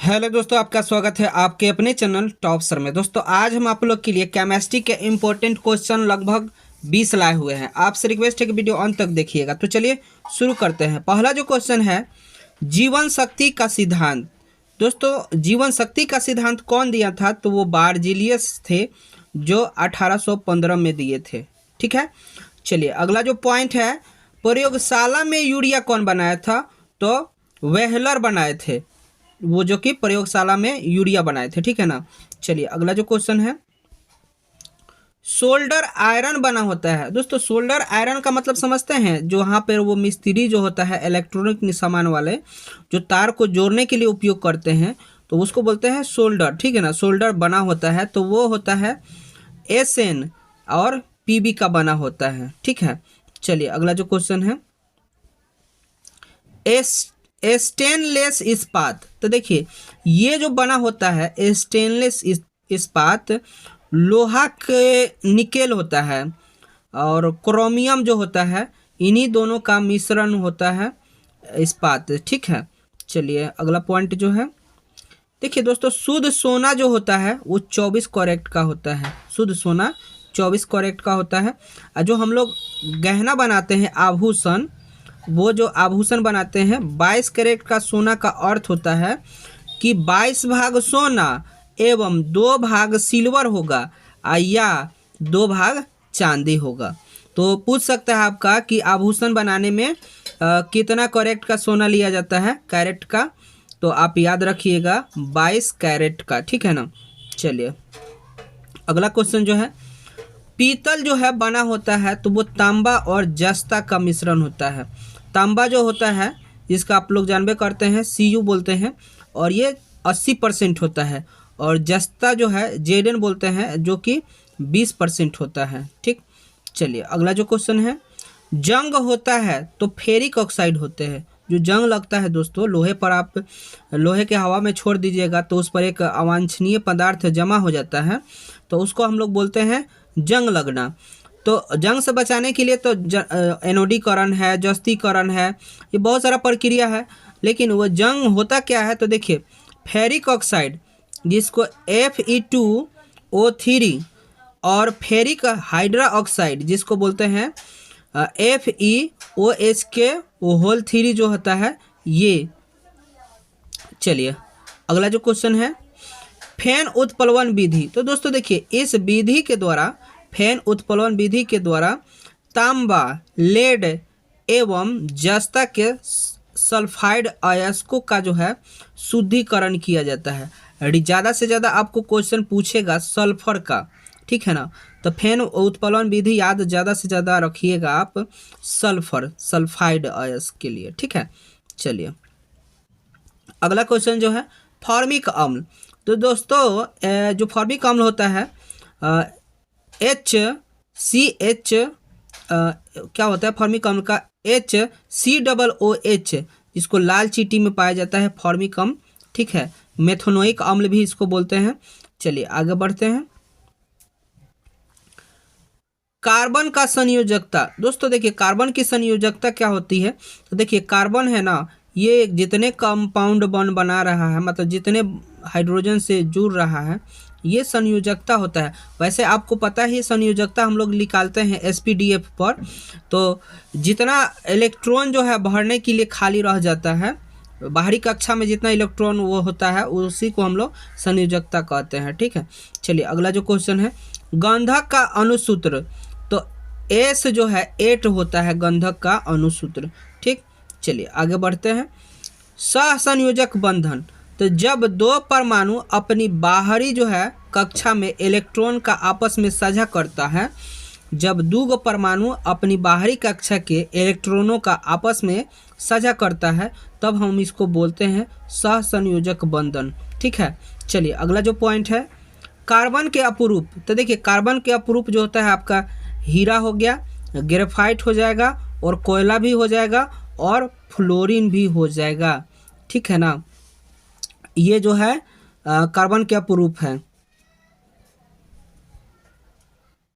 Hello दोस्तों, आपका स्वागत है आपके अपने चैनल टॉप सर में। दोस्तों आज हम आप लोग के लिए केमिस्ट्री के इम्पोर्टेंट क्वेश्चन लगभग 20 लाए हुए हैं। आपसे रिक्वेस्ट है कि वीडियो अंत तक देखिएगा। तो चलिए शुरू करते हैं। पहला जो क्वेश्चन है, जीवन शक्ति का सिद्धांत। दोस्तों जीवन शक्ति का सिद्धांत कौन दिया था? तो वो बार्जिलियस थे, जो 1815 में दिए थे। ठीक है, चलिए अगला जो पॉइंट है, प्रयोगशाला में यूरिया कौन बनाया था? तो वेहलर बनाए थे, वो जो कि प्रयोगशाला में यूरिया बनाए थे। ठीक है ना। चलिए अगला जो क्वेश्चन है, सोल्डर आयरन बना होता है। दोस्तों सोल्डर आयरन का मतलब समझते हैं? जो वहाँ पर वो मिस्त्री जो होता है इलेक्ट्रॉनिक सामान वाले, जो तार को जोड़ने के लिए उपयोग करते हैं, तो उसको बोलते हैं सोल्डर। ठीक है ना। सोल्डर बना होता है तो वो होता है SN और PB का बना होता है। ठीक है। चलिए अगला जो क्वेश्चन है, स्टेनलेस इस्पात। तो देखिए ये जो बना होता है स्टेनलेस इस्पात, लोहा के निकेल होता है और क्रोमियम जो होता है, इन्हीं दोनों का मिश्रण होता है इस्पात। ठीक है। चलिए अगला पॉइंट जो है, देखिए दोस्तों शुद्ध सोना जो होता है वो 24 कैरेट का होता है। शुद्ध सोना 24 कैरेट का होता है। और जो हम लोग गहना बनाते हैं आभूषण, वो जो आभूषण बनाते हैं 22 कैरेट का सोना का अर्थ होता है कि 22 भाग सोना एवं 2 भाग सिल्वर होगा या 2 भाग चांदी होगा। तो पूछ सकता है आपका कि आभूषण बनाने में कितना कैरेट का सोना लिया जाता है, कैरेट का? तो आप याद रखिएगा 22 कैरेट का। ठीक है ना। चलिए अगला क्वेश्चन जो है, पीतल जो है बना होता है तो वो तांबा और जस्ता का मिश्रण होता है। तांबा जो होता है, जिसका आप लोग जानबे करते हैं Cu बोलते हैं, और ये 80% होता है। और जस्ता जो है Zn बोलते हैं, जो कि 20% होता है। ठीक। चलिए अगला जो क्वेश्चन है, जंग होता है तो फेरिक ऑक्साइड होते हैं। जो जंग लगता है दोस्तों लोहे पर, आप लोहे के हवा में छोड़ दीजिएगा तो उस पर एक अवांछनीय पदार्थ जमा हो जाता है, तो उसको हम लोग बोलते हैं जंग लगना। तो जंग से बचाने के लिए तो एनोडीकरण है, जस्तीकरण है, ये बहुत सारा प्रक्रिया है। लेकिन वो जंग होता क्या है? तो देखिए फेरिक ऑक्साइड, जिसको Fe2O3, और फेरिक हाइड्रा ऑक्साइड, जिसको बोलते हैं FeOH जो होता है ये। चलिए अगला जो क्वेश्चन है, फैन उत्प्लवन विधि। तो दोस्तों देखिए इस विधि के द्वारा, फैन उत्प्लवन विधि के द्वारा तांबा, लेड एवं जस्ता के सल्फाइड अयस्कों का जो है शुद्धिकरण किया जाता है। ज़्यादा से ज़्यादा आपको क्वेश्चन पूछेगा सल्फर का। ठीक है ना। तो फैन उत्प्लवन विधि याद ज़्यादा से ज़्यादा रखिएगा आप सल्फर, सल्फाइड अयस्क के लिए। ठीक है। चलिए अगला क्वेश्चन जो है, फॉर्मिक अम्ल। तो दोस्तों जो फॉर्मिक अम्ल होता है HCH, क्या होता है फॉर्मिक अम्ल का? HCOOH, जिसको लाल चींटी में पाया जाता है फॉर्मिक अम्ल। ठीक है। मेथनोइक अम्ल भी इसको बोलते हैं। चलिए आगे बढ़ते हैं। कार्बन का संयोजकता। दोस्तों देखिए कार्बन की संयोजकता क्या होती है? तो देखिए कार्बन है ना, ये जितने कंपाउंड बॉन्ड बना रहा है, मतलब जितने हाइड्रोजन से जुड़ रहा है, ये संयोजकता होता है। वैसे आपको पता ही संयोजकता हम लोग निकालते हैं SPDF पर। तो जितना इलेक्ट्रॉन जो है भरने के लिए खाली रह जाता है, बाहरी कक्षा में जितना इलेक्ट्रॉन वो होता है, उसी को हम लोग संयोजकता कहते हैं। ठीक है। चलिए अगला जो क्वेश्चन है, गंधक का अनुसूत्र। तो S जो है 8 होता है गंधक का अनुसूत्र। ठीक। चलिए आगे बढ़ते हैं। सहसंयोजक बंधन। तो जब 2 परमाणु अपनी बाहरी जो है कक्षा में इलेक्ट्रॉन का आपस में साझा करता है, जब 2 परमाणु अपनी बाहरी कक्षा के इलेक्ट्रॉनों का आपस में साझा करता है, तब हम इसको बोलते हैं सहसंयोजक बंधन। ठीक है। चलिए अगला जो पॉइंट है, कार्बन के अपरूप। तो देखिए कार्बन के अपरूप जो होता है आपका हीरा हो गया, ग्रेफाइट हो जाएगा, और कोयला भी हो जाएगा, और फ्लोरीन भी हो जाएगा। ठीक है ना। ये जो है कार्बन के अपरूप है।